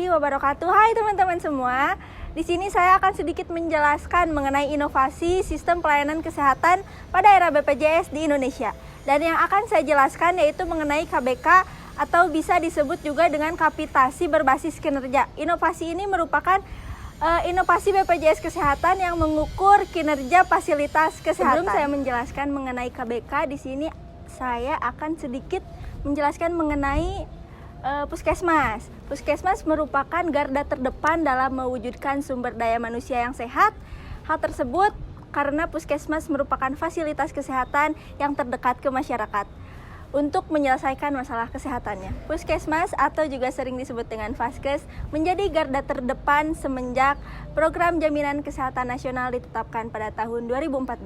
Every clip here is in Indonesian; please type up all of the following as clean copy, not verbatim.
warahmatullahi wabarakatuh. Hai teman-teman semua. Di sini saya akan sedikit menjelaskan mengenai inovasi sistem pelayanan kesehatan pada era BPJS di Indonesia. Dan yang akan saya jelaskan yaitu mengenai KBK atau bisa disebut juga dengan kapitasi berbasis kinerja. Inovasi ini merupakan inovasi BPJS Kesehatan yang mengukur kinerja fasilitas kesehatan. Sebelum saya menjelaskan mengenai KBK, di sini saya akan sedikit menjelaskan mengenai Puskesmas. Puskesmas merupakan garda terdepan dalam mewujudkan sumber daya manusia yang sehat. Hal tersebut karena Puskesmas merupakan fasilitas kesehatan yang terdekat ke masyarakat untuk menyelesaikan masalah kesehatannya. Puskesmas atau juga sering disebut dengan Vaskes menjadi garda terdepan semenjak program jaminan kesehatan nasional ditetapkan pada tahun 2014.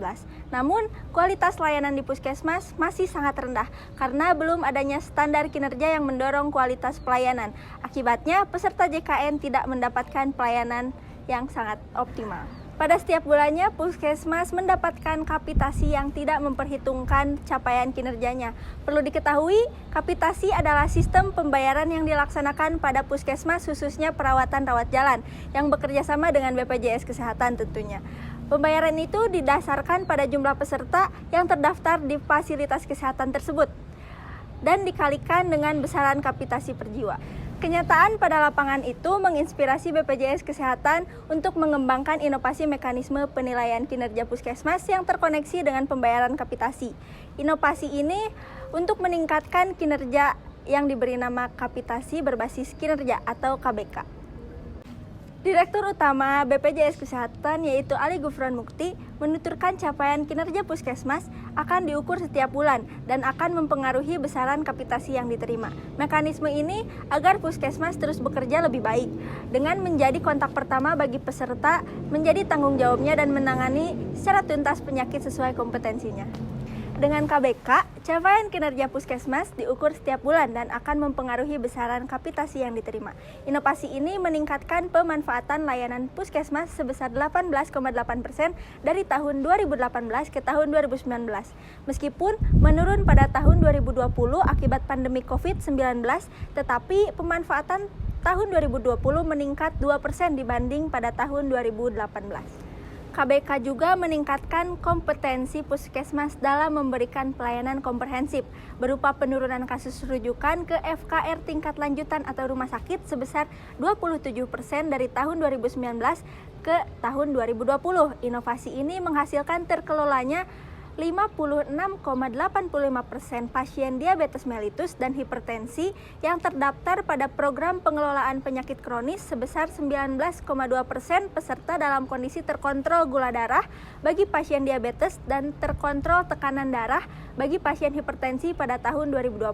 Namun, kualitas layanan di Puskesmas masih sangat rendah karena belum adanya standar kinerja yang mendorong kualitas pelayanan. Akibatnya, peserta JKN tidak mendapatkan pelayanan yang sangat optimal. Pada setiap bulannya, Puskesmas mendapatkan kapitasi yang tidak memperhitungkan capaian kinerjanya. Perlu diketahui, kapitasi adalah sistem pembayaran yang dilaksanakan pada Puskesmas khususnya perawatan rawat jalan yang bekerja sama dengan BPJS Kesehatan tentunya. Pembayaran itu didasarkan pada jumlah peserta yang terdaftar di fasilitas kesehatan tersebut dan dikalikan dengan besaran kapitasi per jiwa. Kenyataan pada lapangan itu menginspirasi BPJS Kesehatan untuk mengembangkan inovasi mekanisme penilaian kinerja Puskesmas yang terkoneksi dengan pembayaran kapitasi. Inovasi ini untuk meningkatkan kinerja yang diberi nama kapitasi berbasis kinerja atau KBK. Direktur Utama BPJS Kesehatan yaitu Ali Gufron Mukti menuturkan capaian kinerja Puskesmas akan diukur setiap bulan dan akan mempengaruhi besaran kapitasi yang diterima. Mekanisme ini agar Puskesmas terus bekerja lebih baik dengan menjadi kontak pertama bagi peserta, menjadi tanggung jawabnya dan menangani secara tuntas penyakit sesuai kompetensinya. Dengan KBK, capaian kinerja Puskesmas diukur setiap bulan dan akan mempengaruhi besaran kapitasi yang diterima. Inovasi ini meningkatkan pemanfaatan layanan Puskesmas sebesar 18,8% dari tahun 2018 ke tahun 2019. Meskipun menurun pada tahun 2020 akibat pandemi COVID-19, tetapi pemanfaatan tahun 2020 meningkat 2% dibanding pada tahun 2018. KBK juga meningkatkan kompetensi Puskesmas dalam memberikan pelayanan komprehensif berupa penurunan kasus rujukan ke FKR tingkat lanjutan atau rumah sakit sebesar 27% dari tahun 2019 ke tahun 2020. Inovasi ini menghasilkan terkelolanya 56,85% pasien diabetes mellitus dan hipertensi yang terdaftar pada program pengelolaan penyakit kronis sebesar 19,2% peserta dalam kondisi terkontrol gula darah bagi pasien diabetes dan terkontrol tekanan darah bagi pasien hipertensi pada tahun 2020.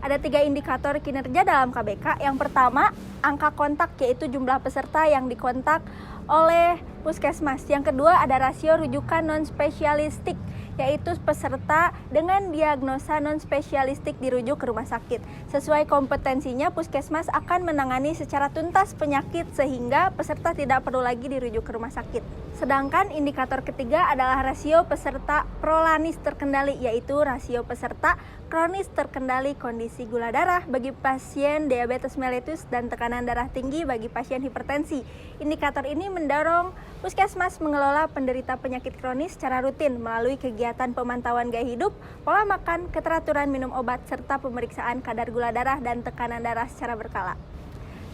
Ada 3 indikator kinerja dalam KBK. Yang pertama, angka kontak yaitu jumlah peserta yang dikontak oleh Puskesmas. Yang kedua ada rasio rujukan non-spesialistik, yaitu peserta dengan diagnosa non-spesialistik dirujuk ke rumah sakit. Sesuai kompetensinya, Puskesmas akan menangani secara tuntas penyakit sehingga peserta tidak perlu lagi dirujuk ke rumah sakit. Sedangkan indikator ketiga adalah rasio peserta prolanis terkendali, yaitu rasio peserta kronis terkendali kondisi gula darah bagi pasien diabetes mellitus dan tekanan darah tinggi bagi pasien hipertensi. Indikator ini mendorong Puskesmas mengelola penderita penyakit kronis secara rutin melalui kegiatan pemantauan gaya hidup, pola makan, keteraturan minum obat, serta pemeriksaan kadar gula darah dan tekanan darah secara berkala.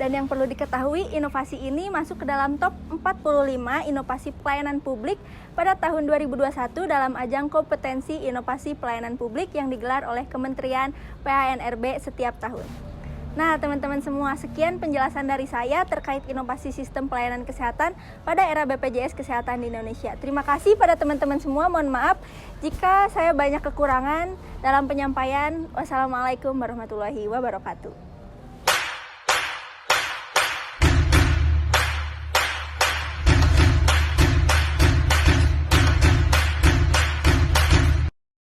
Dan yang perlu diketahui, inovasi ini masuk ke dalam top 45 inovasi pelayanan publik pada tahun 2021 dalam ajang kompetensi inovasi pelayanan publik yang digelar oleh Kementerian PANRB setiap tahun. Nah, teman-teman semua, sekian penjelasan dari saya terkait inovasi sistem pelayanan kesehatan pada era BPJS Kesehatan di Indonesia. Terima kasih pada teman-teman semua. Mohon maaf jika saya banyak kekurangan dalam penyampaian. Wassalamualaikum warahmatullahi wabarakatuh.